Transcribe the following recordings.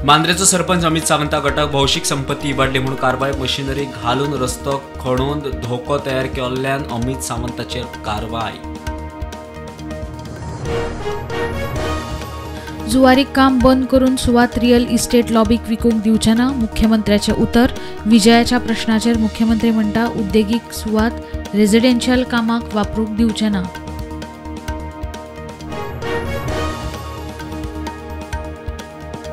मांद्रेचो सरपंच अमित सावंता गटाक भौशीक संपत्ती इबाडली म्हणून कारवाय मशिनरी घालून रस्तो खणून धोको तयार केल्ल्यान अमित सावंताचेर कारवाय। जुवारीक काम बंद करून सुवात रियल इस्टेट लॉबीक विकूंक दिवचे ना, मुख्यमंत्र्याचे उतर। विजयाच्या प्रश्नाचेर मुख्यमंत्री म्हणटा उद्देगीक सुवात रेजिडेन्शियल कामाक वापरूंक दिवचे ना।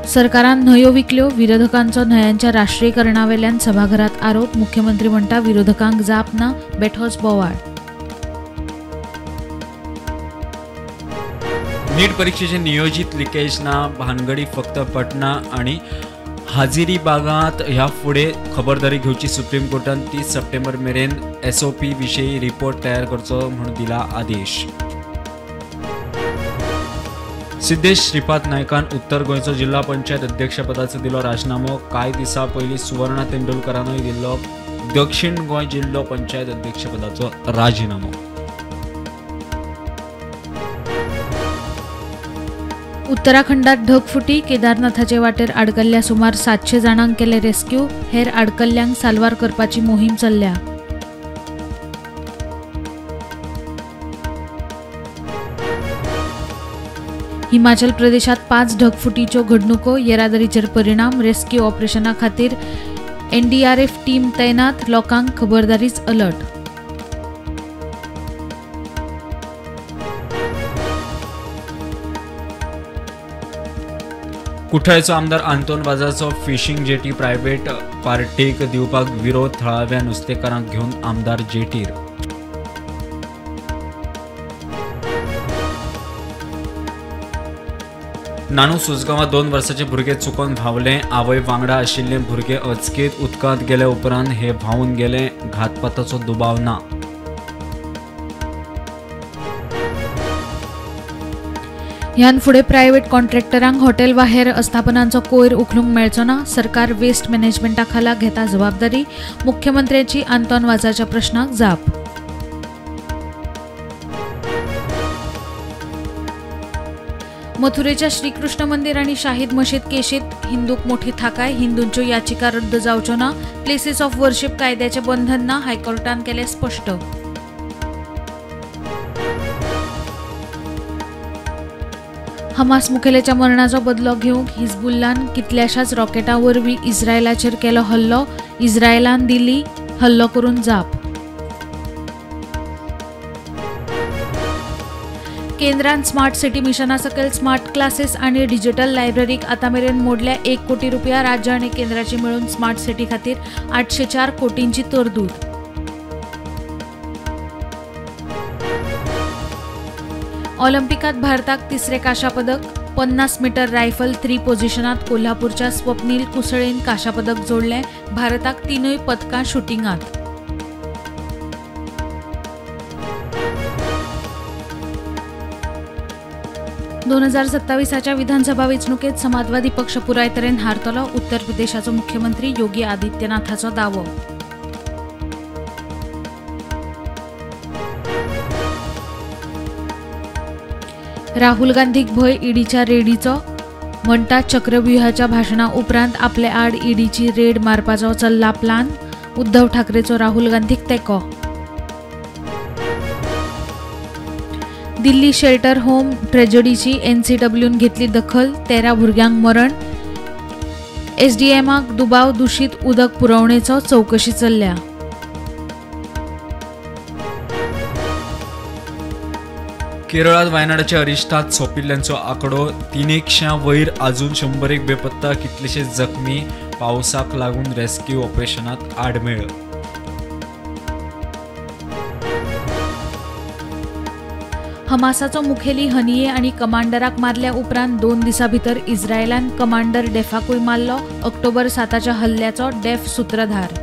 सरकारान न्हंयो विकल्यो, विरोधकांचो न्हंयांच्या राष्ट्रीयकरणावेल्यान सभाघरात आरोप। मुख्यमंत्री म्हणटा विरोधकांक जाप ना, बेठोच बोवाळ। नीट परीक्षेचे नियोजित लिकेज ना भानगडी फक्त पटना आणि हाजिरीबागात ह्या फुडे खबरदारी घेवची। सुप्रीम कोर्टान 30 सप्टेंबर मेरेन SOP विशयी रिपोर्ट तयार करचो म्हणून दिला आदेश। सिद्धेश श्रीपाद नायकान उत्तर गोंयचो जिल्हा पंचायत अध्यक्षपदाचो दिलो राजीनामो। कांय दिसा पयलीं सुवर्णा तेंडुलकरानूय दिल्लो दक्षिण गोंय जिल्लो पंचायत अध्यक्षपदाचो राजीनामो। उत्तराखंडात ढगफुटी, केदारनाथाचे वाटेर आडकल्ल्या सुमार 700 जाणांक केले रेस्क्यू। हेर आडकल्ल्यांक साल्वार करपाची मोहीम चल्ल्या। हिमाचल प्रदेशात 5 ढगफुटीच्यो घडणुको, येरादारीचेर परिणाम। रेस्क्यू ऑपरेशना खातीर NDRF टीम तैनात, लोकांक खबरदारीच अलर्ट। कुठळ्याचो आमदार आंतोन वाजाचो फिशिंग जेटी प्रायव्हेट पार्टीक दिवपाक विरोध। थळाव्या नुस्तेकारांक घेवन आमदार जेटीर। नानू सुजगांवां 2 वर्साचे भुरगे चुकोन व्हांवले। आवय वांगडा आशिल्ले भुरगे अचकीत उदकांत गेले उपरांत हे व्हांवून गेले। घातपाताचो दुबाव ना। ह्यान फुडें प्रायव्हेट कॉन्ट्रॅक्टरांक हॉटेल वा हेर अस्थापनांचो कोयर उखलूंक मेळचो ना। सरकार वेस्ट मॅनेजमेंटा खाला घेता जबाबदारी। मुख्यमंत्र्याची आंतोन वाजाच्या प्रश्नाक जाप। मथुरेच्या श्रीकृष्ण मंदिर आणि शाहीद मशीद केशीत हिंदूक मोठी थाकाय। हिंदूंच्यो याचिका रद्द जावच्यो ना। प्लेसीस ऑफ वर्शीप कायद्याचे बंधन ना, हायकोर्टान केले स्पष्ट। हमास मुखेल्याच्या मरणाचो बदलो घेवंक हिजबुल्लान कितल्याशाच रॉकेटां वरवीं इस्रायलाचेर केलो हल्लो। इस्रायलान दिली हल्लो करून जाप। केंद्रान स्मार्ट सिटी मिशना सकयल स्मार्ट क्लासेस आणि डिजिटल लायब्ररीक आतां मेरेन मोडल्या 1 कोटी रुपया। राज्य आणि केंद्राची मेळून स्मार्ट सिटी खातीर 804 कोटींची तरतूद। ऑलिम्पिकात भारताक 3रे कांशा पदक। 50 मीटर रायफल 3 पोझिशनात कोल्हापूरच्या स्वप्नील कुसळेन कांशा पदक जोडले। भारताक 3 पदकां शूटिंगात। – 2027च्या विधानसभा वेंचणुकेत समाजवादी पक्ष पुराय तरेन हारतलो। उत्तर प्रदेशाचो मुख्यमंत्री योगी आदित्यनाथाचो दावो। राहुल गांधीक भय ईडीच्या रेडीचो, म्हणटा चक्रव्यूहाच्या भाशणा उपरांत आपले आड ईडीची रेड मारपाचो चल्ला प्लान। उद्धव ठाकरेचो राहुल गांधीक तेको। दिल्ली शेल्टर होम ट्रेजडीची NCWन घेतली दखल। 13 भुरग्यांक मरण। SDMाक दुबाव, दूषित उदक पुरवणेचो चवकशी चल्ल्या। केरळात वायनाडाच्या अरिश्टात सोंपिल्ल्यांचो आंकडो 300 वयर, अजून 100 बेपत्ता। कितलेशेच जखमी। पावसाक लागून रेस्क्यू ऑपरेशनात आडमेळ। हमासाचो मुखेली हनिये आणि कमांडराक मारल्या उपरांत 2 दिसां भितर इस्रायलान कमांडर डेफाकूय मारलो। ऑक्टोबर 7च्या हल्ल्याचो डेफ सूत्रधार।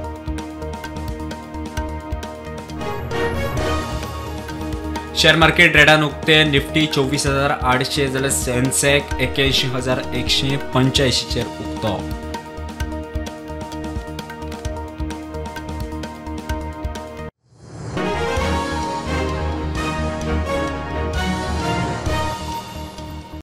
शेअर मार्केट रेडान उक्ते। निफ्टी 24,800 जाल्यार सेन्सेक्स 81,185 चेर उक्तो।